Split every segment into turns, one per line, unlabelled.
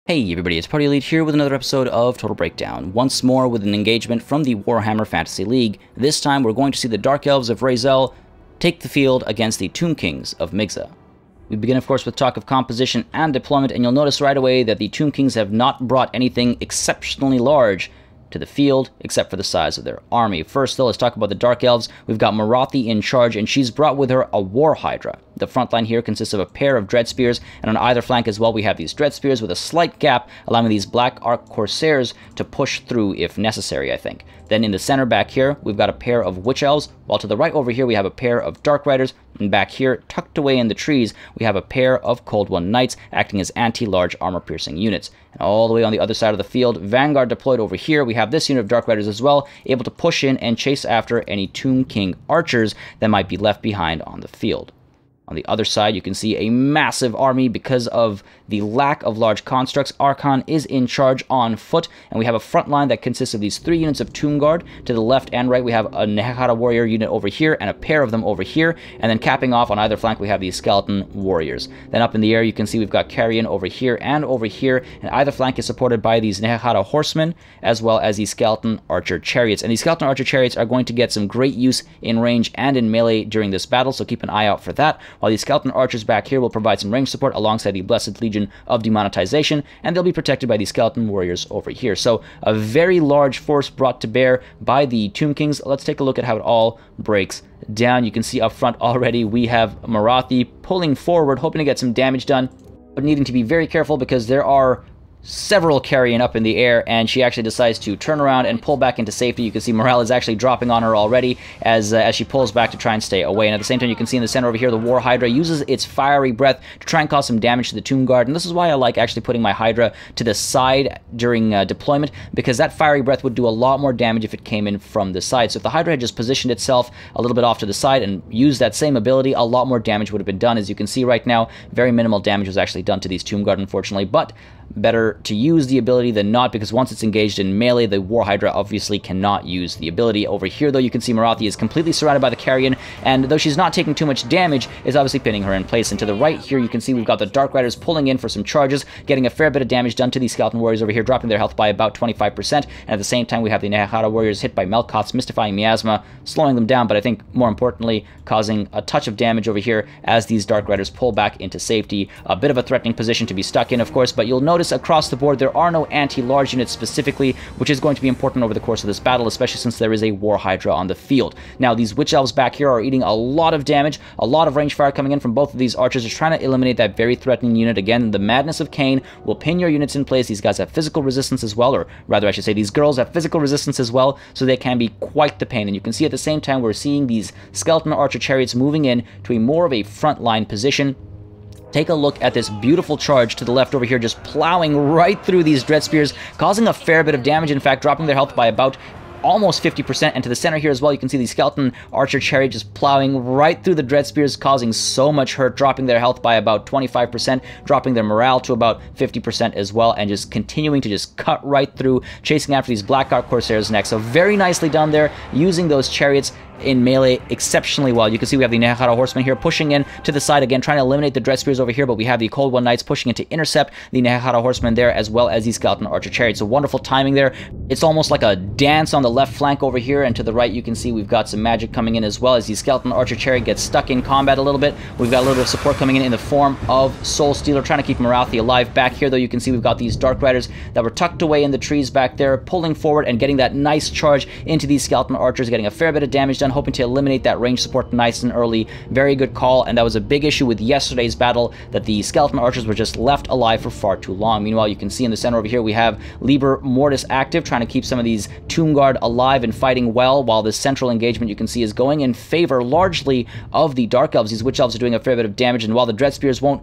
Hey everybody, it's Party Elite here with another episode of Total Breakdown. Once more with an engagement from the Warhammer Fantasy League. This time we're going to see the Dark Elves of Razel take the field against the Tomb Kings of Migza. We begin of course with talk of composition and deployment, and you'll notice right away that the Tomb Kings have not brought anything exceptionally large to the field, except for the size of their army. First though, let's talk about the Dark Elves. We've got Marathi in charge, and she's brought with her a War Hydra. The front line here consists of a pair of Dread Spears, and on either flank as well we have these Dread Spears with a slight gap, allowing these Black Arc Corsairs to push through if necessary, I think. Then in the center back here, we've got a pair of Witch Elves, while to the right over here we have a pair of Dark Riders, and back here, tucked away in the trees, we have a pair of Cold One Knights acting as anti-large armor-piercing units. And all the way on the other side of the field, Vanguard deployed over here, we have this unit of Dark Riders as well, able to push in and chase after any Tomb King archers that might be left behind on the field. On the other side, you can see a massive army because of the lack of large constructs. Archon is in charge on foot, and we have a front line that consists of these 3 units of Tomb Guard. To the left and right, we have a Nehekara warrior unit over here, and a pair of them over here, and then capping off on either flank, we have these skeleton warriors. Then up in the air, you can see we've got Chariot over here, and either flank is supported by these Nehekara horsemen, as well as these skeleton archer chariots. And these skeleton archer chariots are going to get some great use in range and in melee during this battle, so keep an eye out for that. While these skeleton archers back here will provide some range support alongside the Blessed Legion of Demonetization, and they'll be protected by the skeleton warriors over here. So a very large force brought to bear by the Tomb Kings. Let's take a look at how it all breaks down. You can see up front already we have Marathi pulling forward, hoping to get some damage done, but needing to be very careful because there are several carrying up in the air, and she actually decides to turn around and pull back into safety. You can see morale is actually dropping on her already as she pulls back to try and stay away. And at the same time, you can see in the center over here, the War Hydra uses its fiery breath to try and cause some damage to the Tomb Guard. And this is why I like actually putting my Hydra to the side during deployment, because that fiery breath would do a lot more damage if it came in from the side. So if the Hydra had just positioned itself a little bit off to the side and used that same ability, a lot more damage would have been done. As you can see right now, very minimal damage was actually done to these Tomb Guard, unfortunately, but better to use the ability than not, because once it's engaged in melee, the War Hydra obviously cannot use the ability. Over here, though, you can see Marathi is completely surrounded by the Carrion, and though she's not taking too much damage, is obviously pinning her in place. And to the right here, you can see we've got the Dark Riders pulling in for some charges, getting a fair bit of damage done to these Skeleton Warriors over here, dropping their health by about 25%, and at the same time, we have the Nehekara Warriors hit by Melkoth's Mystifying Miasma, slowing them down, but I think more importantly, causing a touch of damage over here as these Dark Riders pull back into safety. A bit of a threatening position to be stuck in, of course, but you'll notice across the board there are no anti-large units specifically, which is going to be important over the course of this battle, especially since there is a War Hydra on the field. Now, these Witch Elves back here are eating a lot of damage, a lot of range fire coming in from both of these archers. They're trying to eliminate that very threatening unit. Again, the Madness of Cain will pin your units in place. These guys have physical resistance as well, or rather I should say these girls have physical resistance as well, so they can be quite the pain. And you can see at the same time we're seeing these skeleton archer chariots moving in to a more of a frontline position. Take a look at this beautiful charge to the left over here, just plowing right through these Dread Spears, causing a fair bit of damage, in fact, dropping their health by about almost 50%, and to the center here as well, you can see the Skeleton Archer Chariot just plowing right through the Dread Spears, causing so much hurt, dropping their health by about 25%, dropping their morale to about 50% as well, and just continuing to just cut right through, chasing after these Black Arc Corsairs next. So very nicely done there, using those chariots in melee exceptionally well. You can see we have the Nehekara Horsemen here pushing in to the side again, trying to eliminate the Dread Spears over here, but we have the Cold One Knights pushing in to intercept the Nehekara Horsemen there, as well as the Skeleton Archer Chariots. So wonderful timing there. It's almost like a dance on the left flank over here, and to the right you can see we've got some magic coming in as well as the Skeleton Archer Chariot gets stuck in combat a little bit. We've got a little bit of support coming in the form of Soul Stealer, trying to keep Marathi alive. Back here though, you can see we've got these Dark Riders that were tucked away in the trees back there, pulling forward and getting that nice charge into these Skeleton Archers, getting a fair bit of damage done, hoping to eliminate that range support nice and early. Very good call, and that was a big issue with yesterday's battle, that the Skeleton Archers were just left alive for far too long. Meanwhile, you can see in the center over here we have Liber Mortis active, trying to keep some of these Tomb Guard alive and fighting well, while this central engagement you can see is going in favor largely of the Dark Elves. These Witch Elves are doing a fair bit of damage, and while the Dread Spears won't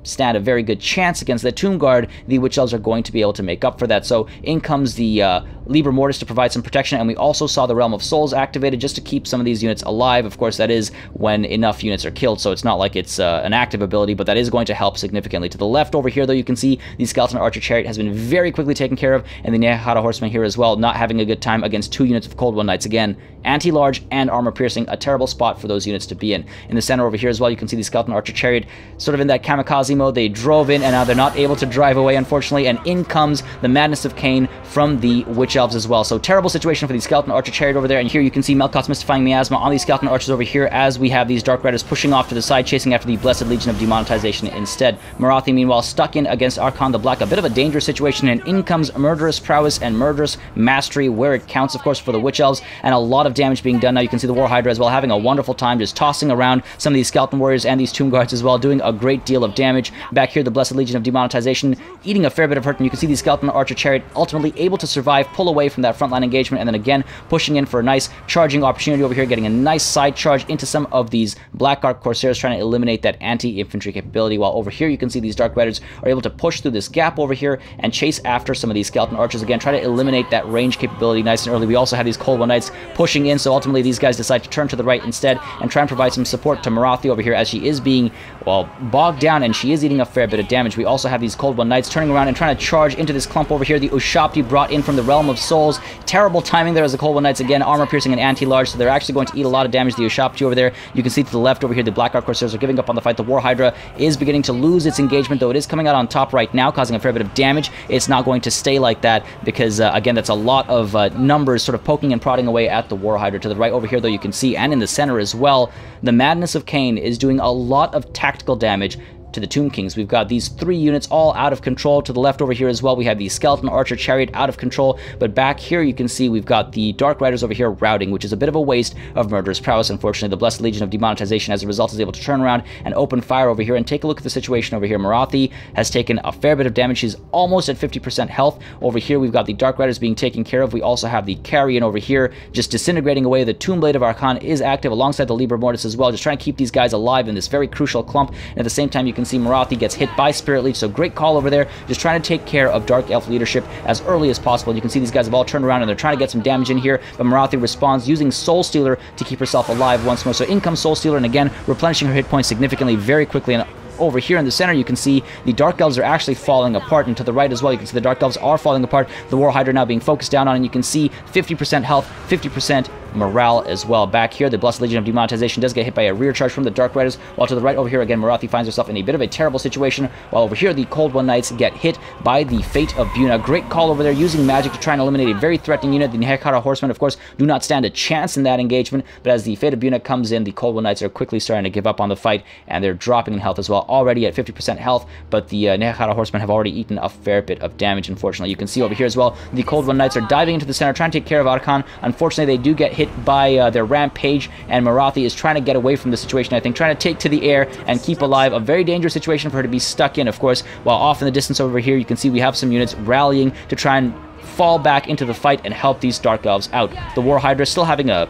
stand a very good chance against the Tomb Guard, the Witch Elves are going to be able to make up for that. So in comes the Liber Mortis to provide some protection, and we also saw the Realm of Souls activated just to keep some of these units alive. Of course, that is when enough units are killed, so it's not like it's an active ability, but that is going to help significantly. To the left over here, though, you can see the Skeleton Archer Chariot has been very quickly taken care of, and the Nehekara Horseman here as well, not having a good time against 2 units of Cold One Knights. Again, anti-large and armor piercing, a terrible spot for those units to be in. In the center over here as well, you can see the Skeleton Archer Chariot sort of in that kamikaze mode. They drove in, and now they're not able to drive away, unfortunately, and in comes the Madness of Cain from the Witch Elves as well. So terrible situation for the Skeleton Archer Chariot over there, and here you can see Melkot's Mystifying Miasma on these Skeleton Archers over here as we have these Dark Riders pushing off to the side, chasing after the Blessed Legion of Demonetization instead. Morathi, meanwhile, stuck in against Archon the Black, a bit of a dangerous situation, and in comes Murderous Prowess and Murderous Mastery, where it counts, of course, for the Witch Elves, and a lot of damage being done. Now you can see the War Hydra as well having a wonderful time just tossing around some of these Skeleton Warriors and these Tomb Guards as well, doing a great deal of damage. Back here, the Blessed Legion of Demonetization eating a fair bit of hurt, and you can see the Skeleton Archer Chariot ultimately able to survive, pull away from that frontline engagement, and then again pushing in for a nice charging opportunity over here, getting a nice side charge into some of these Blackguard Corsairs, trying to eliminate that anti-infantry capability, while over here you can see these Dark Riders are able to push through this gap over here and chase after some of these Skeleton Archers, again try to eliminate that range capability nice and early. We also have these Cold One Knights pushing in, so ultimately these guys decide to turn to the right instead and try and provide some support to Morathi over here as she is being, well, bogged down, and she is eating a fair bit of damage. We also have these Cold One Knights turning around and trying to charge into this clump over here. The Ushapti brought in from the Realm of Souls. Terrible timing there as the Cold One Knights, again, armor piercing and anti-large, so they're actually going to eat a lot of damage. The Ushapti over there, you can see to the left over here, the Blackguard Corsairs are giving up on the fight. The War Hydra is beginning to lose its engagement, though it is coming out on top right now, causing a fair bit of damage. It's not going to stay like that because, again, that's a lot of numbers sort of poking and prodding away at the War Hydra. To the right over here, though, you can see, and in the center as well, the Madness of Cain is doing a lot of tactical damage to the Tomb Kings. We've got these 3 units all out of control. To the left over here as well, we have the Skeleton Archer Chariot out of control, but back here you can see we've got the Dark Riders over here routing, which is a bit of a waste of Murderous Prowess. Unfortunately, the Blessed Legion of Demonetization as a result is able to turn around and open fire over here, and take a look at the situation over here. Morathi has taken a fair bit of damage. She's almost at 50% health. Over here we've got the Dark Riders being taken care of. We also have the Carrion over here just disintegrating away. The Tomb Blade of Archon is active alongside the Liber Mortis as well, just trying to keep these guys alive in this very crucial clump, and at the same time you can see Morathi gets hit by Spirit Leech, so great call over there, just trying to take care of Dark Elf leadership as early as possible. You can see these guys have all turned around and they're trying to get some damage in here, but Morathi responds using Soul Stealer to keep herself alive once more. So in comes Soul Stealer, and again replenishing her hit points significantly very quickly. And over here in the center, you can see the Dark Elves are actually falling apart, and to the right as well, you can see the Dark Elves are falling apart. The War Hydra now being focused down on, and you can see 50% health, 50% morale as well. Back here, the Blessed Legion of Demonetization does get hit by a rear charge from the Dark Riders, while to the right over here, again, Morathi finds herself in a bit of a terrible situation, while over here, the Cold One Knights get hit by the Fate of Buna. Great call over there, using magic to try and eliminate a very threatening unit. The Nehekara Horsemen, of course, do not stand a chance in that engagement, but as the Fate of Buna comes in, the Cold One Knights are quickly starting to give up on the fight, and they're dropping in health as well, already at 50% health, but the Nehekara Horsemen have already eaten a fair bit of damage, unfortunately. You can see over here as well, the Cold One Knights are diving into the center, trying to take care of Archon. Unfortunately, they do get hit by their Rampage, and Morathi is trying to get away from the situation, I think, trying to take to the air and keep alive. A very dangerous situation for her to be stuck in, of course, while off in the distance over here, you can see we have some units rallying to try and fall back into the fight and help these Dark Elves out. The War Hydra still having a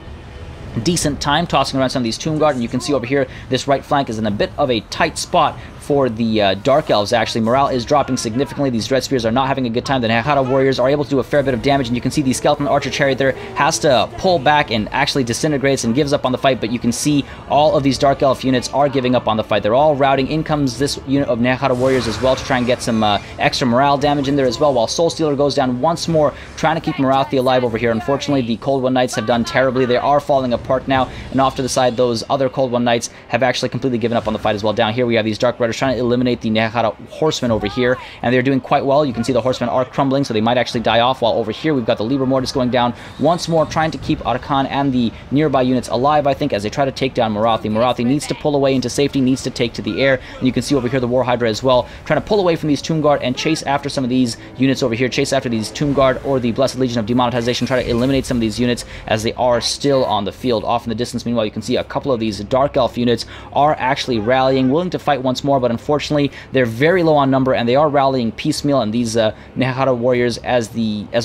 decent time tossing around some of these Tomb Guard, and you can see over here, this right flank is in a bit of a tight spot for the Dark Elves, actually. Morale is dropping significantly. These Dread Spears are not having a good time. The Nehekara Warriors are able to do a fair bit of damage, and you can see the Skeleton Archer Chariot there has to pull back and actually disintegrates and gives up on the fight, but you can see all of these Dark Elf units are giving up on the fight. They're all routing. In comes this unit of Nehekara Warriors as well to try and get some extra morale damage in there as well, while Soul Stealer goes down once more, trying to keep Morathi alive over here. Unfortunately, the Cold One Knights have done terribly. They are falling apart now, and off to the side, those other Cold One Knights have actually completely given up on the fight as well. Down here, we have these Dark Riders trying to eliminate the Nehekara Horsemen over here, and they're doing quite well. You can see the Horsemen are crumbling, so they might actually die off, while over here we've got the Liber Mortis going down once more, trying to keep Archon and the nearby units alive, I think, as they try to take down Morathi. Morathi needs to pull away into safety, needs to take to the air, and you can see over here the War Hydra as well, trying to pull away from these Tomb Guard and chase after some of these units over here, chase after these Tomb Guard or the Blessed Legion of Demonetization, try to eliminate some of these units as they are still on the field. Off in the distance, meanwhile, you can see a couple of these Dark Elf units are actually rallying, willing to fight once more, but but unfortunately, they're very low on number, and they are rallying piecemeal, and these Nehara warriors, as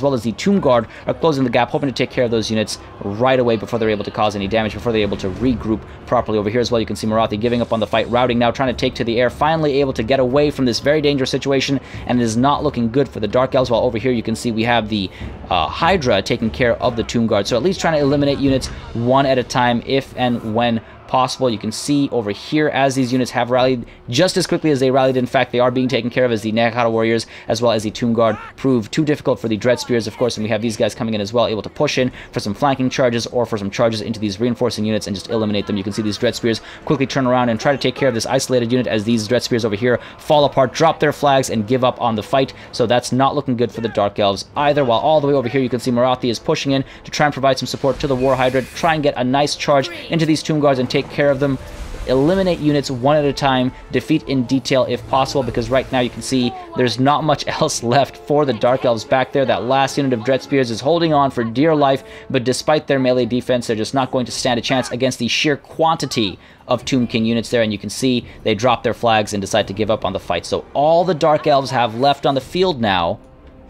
well as the Tomb Guard, are closing the gap, hoping to take care of those units right away before they're able to cause any damage, before they're able to regroup properly. Over here as well, you can see Marathi giving up on the fight, routing now, trying to take to the air, finally able to get away from this very dangerous situation, and it is not looking good for the Dark Elves, while over here you can see we have the Hydra taking care of the Tomb Guard, so at least trying to eliminate units one at a time if and when possible. You can see over here as these units have rallied just as quickly as they rallied. In fact, they are being taken care of as the Nehara warriors as well as the Tomb Guard prove too difficult for the Dread Spears, of course, and we have these guys coming in as well, able to push in for some flanking charges or for some charges into these reinforcing units and just eliminate them. You can see these Dread Spears quickly turn around and try to take care of this isolated unit as these Dread Spears over here fall apart, drop their flags, and give up on the fight. So that's not looking good for the Dark Elves either, while all the way over here you can see Marathi is pushing in to try and provide some support to the War Hydra, try and get a nice charge into these Tomb Guards and take care of them. Eliminate units one at a time, defeat in detail if possible, because right now you can see there's not much else left for the Dark Elves back there. That last unit of Dread Spears is holding on for dear life, but despite their melee defense, they're just not going to stand a chance against the sheer quantity of Tomb King units there, and you can see they drop their flags and decide to give up on the fight. So all the Dark Elves have left on the field now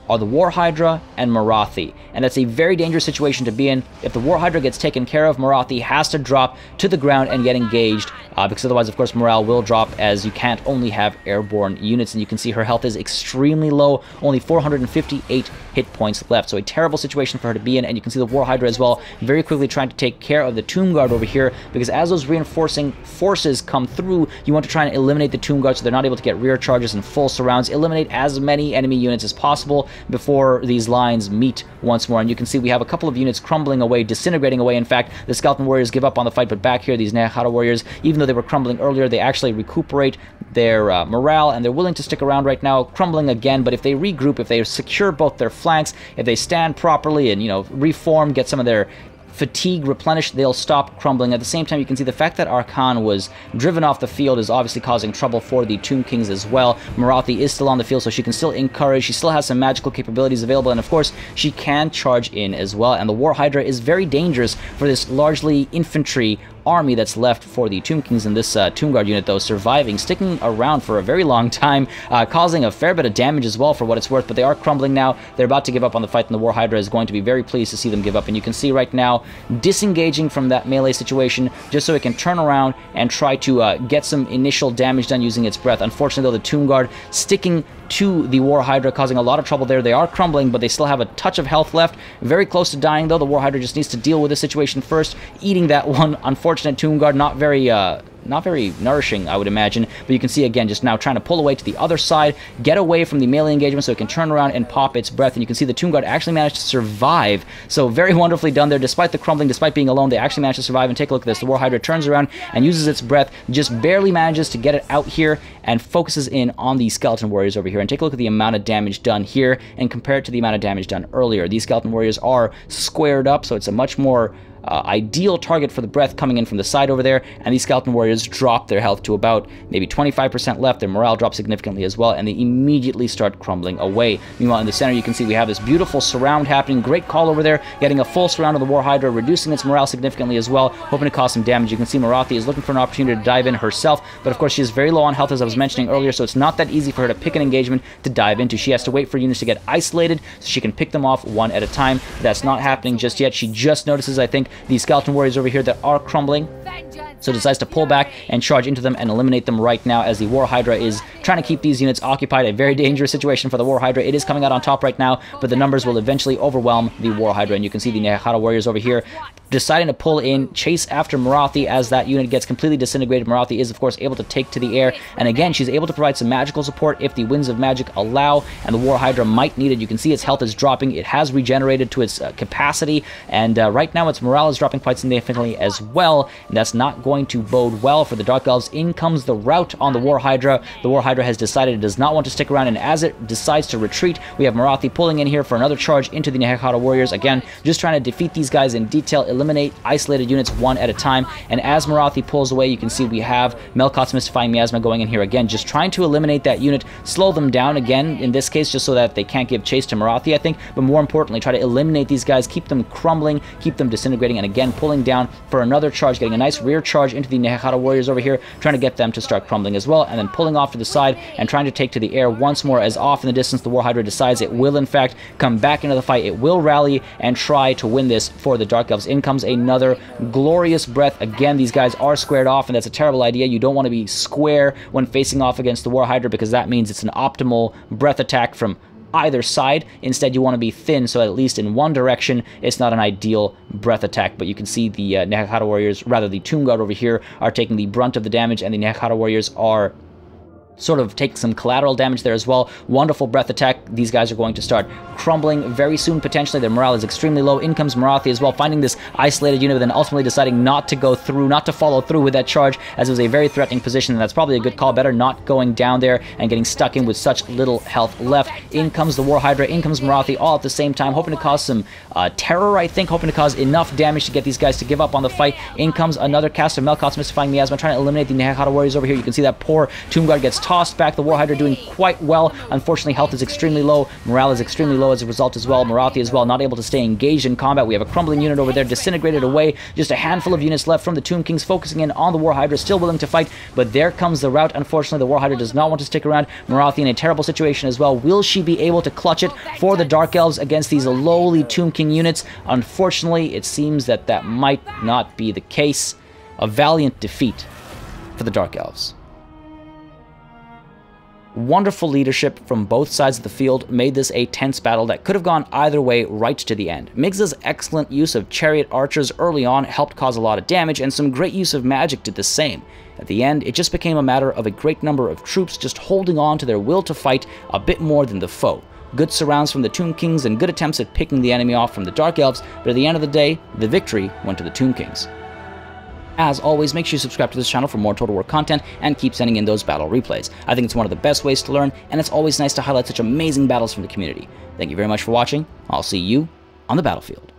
are the War Hydra and Marathi, and that's a very dangerous situation to be in. If the War Hydra gets taken care of, Marathi has to drop to the ground and get engaged, because otherwise, of course, morale will drop, as you can't only have airborne units, and you can see her health is extremely low, only 458 hit points left, so a terrible situation for her to be in. And you can see the War Hydra as well very quickly trying to take care of the Tomb Guard over here, because as those reinforcing forces come through, you want to try and eliminate the Tomb Guard so they're not able to get rear charges and full surrounds, eliminate as many enemy units as possible before these lines meet once more. And you can see we have a couple of units crumbling away, disintegrating away. In fact, the Skeleton Warriors give up on the fight, but back here, these Nehara Warriors, even though they were crumbling earlier, they actually recuperate their morale, and they're willing to stick around right now, crumbling again. But if they regroup, if they secure both their flanks, if they stand properly and, you know, reform, get some of their fatigue replenished, they'll stop crumbling. At the same time, you can see the fact that Arkan was driven off the field is obviously causing trouble for the Tomb Kings as well. Marathi is still on the field, so she can still encourage. She still has some magical capabilities available, and of course, she can charge in as well. And the War Hydra is very dangerous for this largely infantry army that's left for the Tomb Kings. In this Tomb Guard unit, though, surviving, sticking around for a very long time, causing a fair bit of damage as well for what it's worth, but they are crumbling now. They're about to give up on the fight, and the War Hydra is going to be very pleased to see them give up. And you can see right now, disengaging from that melee situation just so it can turn around and try to get some initial damage done using its breath. Unfortunately, though, the Tomb Guard sticking to the War Hydra, causing a lot of trouble there. They are crumbling, but they still have a touch of health left. Very close to dying, though. The War Hydra just needs to deal with the situation first, eating that one unfortunate Tomb Guard. Not very nourishing, I would imagine, but you can see again just now trying to pull away to the other side, get away from the melee engagement so it can turn around and pop its breath. And you can see the Tomb Guard actually managed to survive, so very wonderfully done there. Despite the crumbling, despite being alone, they actually managed to survive. And take a look at this. The War Hydra turns around and uses its breath, just barely manages to get it out here, and focuses in on the Skeleton Warriors over here. And take a look at the amount of damage done here and compare it to the amount of damage done earlier. These Skeleton Warriors are squared up, so it's a much more ideal target for the breath coming in from the side over there, and these Skeleton Warriors drop their health to about maybe 25% left. Their morale drops significantly as well, and they immediately start crumbling away. Meanwhile, in the center, you can see we have this beautiful surround happening. Great call over there, getting a full surround of the War Hydra, reducing its morale significantly as well, hoping to cause some damage. You can see Marathi is looking for an opportunity to dive in herself, but of course she is very low on health, as I was mentioning earlier, so it's not that easy for her to pick an engagement to dive into. She has to wait for units to get isolated so she can pick them off one at a time. That's not happening just yet. She just notices, I think, these Skeleton Warriors over here that are crumbling, so decides to pull back and charge into them and eliminate them right now, as the War Hydra is trying to keep these units occupied. A very dangerous situation for the War Hydra. It is coming out on top right now, but the numbers will eventually overwhelm the War Hydra. And you can see the Nehara Warriors over here deciding to pull in, chase after Marathi as that unit gets completely disintegrated. Marathi is, of course, able to take to the air, and again, she's able to provide some magical support if the Winds of Magic allow, and the War Hydra might need it. You can see its health is dropping. It has regenerated to its capacity, and right now its morale is dropping quite significantly as well, and that's not going to bode well for the Dark Elves. In comes the rout on the War Hydra. The War Hydra has decided it does not want to stick around, and as it decides to retreat, we have Marathi pulling in here for another charge into the Nehara Warriors. Again, just trying to defeat these guys in detail, eliminate isolated units one at a time. And as Marathi pulls away, you can see we have Melkot's Mystifying Miasma going in here again, just trying to eliminate that unit, slow them down again, in this case, just so that they can't give chase to Marathi, I think, but more importantly, try to eliminate these guys, keep them crumbling, keep them disintegrating, and again, pulling down for another charge, getting a nice rear charge charge into the Nehekara warriors over here, trying to get them to start crumbling as well, and then pulling off to the side and trying to take to the air once more, as off in the distance the War Hydra decides it will in fact come back into the fight. It will rally and try to win this for the Dark Elves. In comes another glorious breath. Again, these guys are squared off, and that's a terrible idea. You don't want to be square when facing off against the War Hydra, because that means it's an optimal breath attack from either side. Instead, you want to be thin, so at least in one direction, it's not an ideal breath attack. But you can see the Nehekara warriors, rather the Tomb Guard over here, are taking the brunt of the damage, and the Nehekara warriors are sort of take some collateral damage there as well. Wonderful breath attack. These guys are going to start crumbling very soon, potentially. Their morale is extremely low. In comes Marathi as well, finding this isolated unit, but then ultimately deciding not to go through, not to follow through with that charge, as it was a very threatening position, and that's probably a good call. Better not going down there and getting stuck in with such little health left. In comes the War Hydra, in comes Marathi, all at the same time, hoping to cause some terror, I think, hoping to cause enough damage to get these guys to give up on the fight. In comes another cast of Melkot's Mystifying Miasma, trying to eliminate the Nehekara warriors over here. You can see that poor Tomb Guard gets tossed back. The War Hydra doing quite well. Unfortunately, health is extremely low. Morale is extremely low as a result as well. Marathi as well, not able to stay engaged in combat. We have a crumbling unit over there, disintegrated away. Just a handful of units left from the Tomb Kings, focusing in on the War Hydra, still willing to fight, but there comes the rout. Unfortunately, the War Hydra does not want to stick around. Marathi in a terrible situation as well. Will she be able to clutch it for the Dark Elves against these lowly Tomb King units? Unfortunately, it seems that that might not be the case. A valiant defeat for the Dark Elves. Wonderful leadership from both sides of the field made this a tense battle that could have gone either way right to the end. Migza's excellent use of Chariot archers early on helped cause a lot of damage, and some great use of magic did the same. At the end, it just became a matter of a great number of troops just holding on to their will to fight a bit more than the foe. Good surrounds from the Tomb Kings and good attempts at picking the enemy off from the Dark Elves, but at the end of the day, the victory went to the Tomb Kings. As always, make sure you subscribe to this channel for more Total War content and keep sending in those battle replays. I think it's one of the best ways to learn, and it's always nice to highlight such amazing battles from the community. Thank you very much for watching. I'll see you on the battlefield.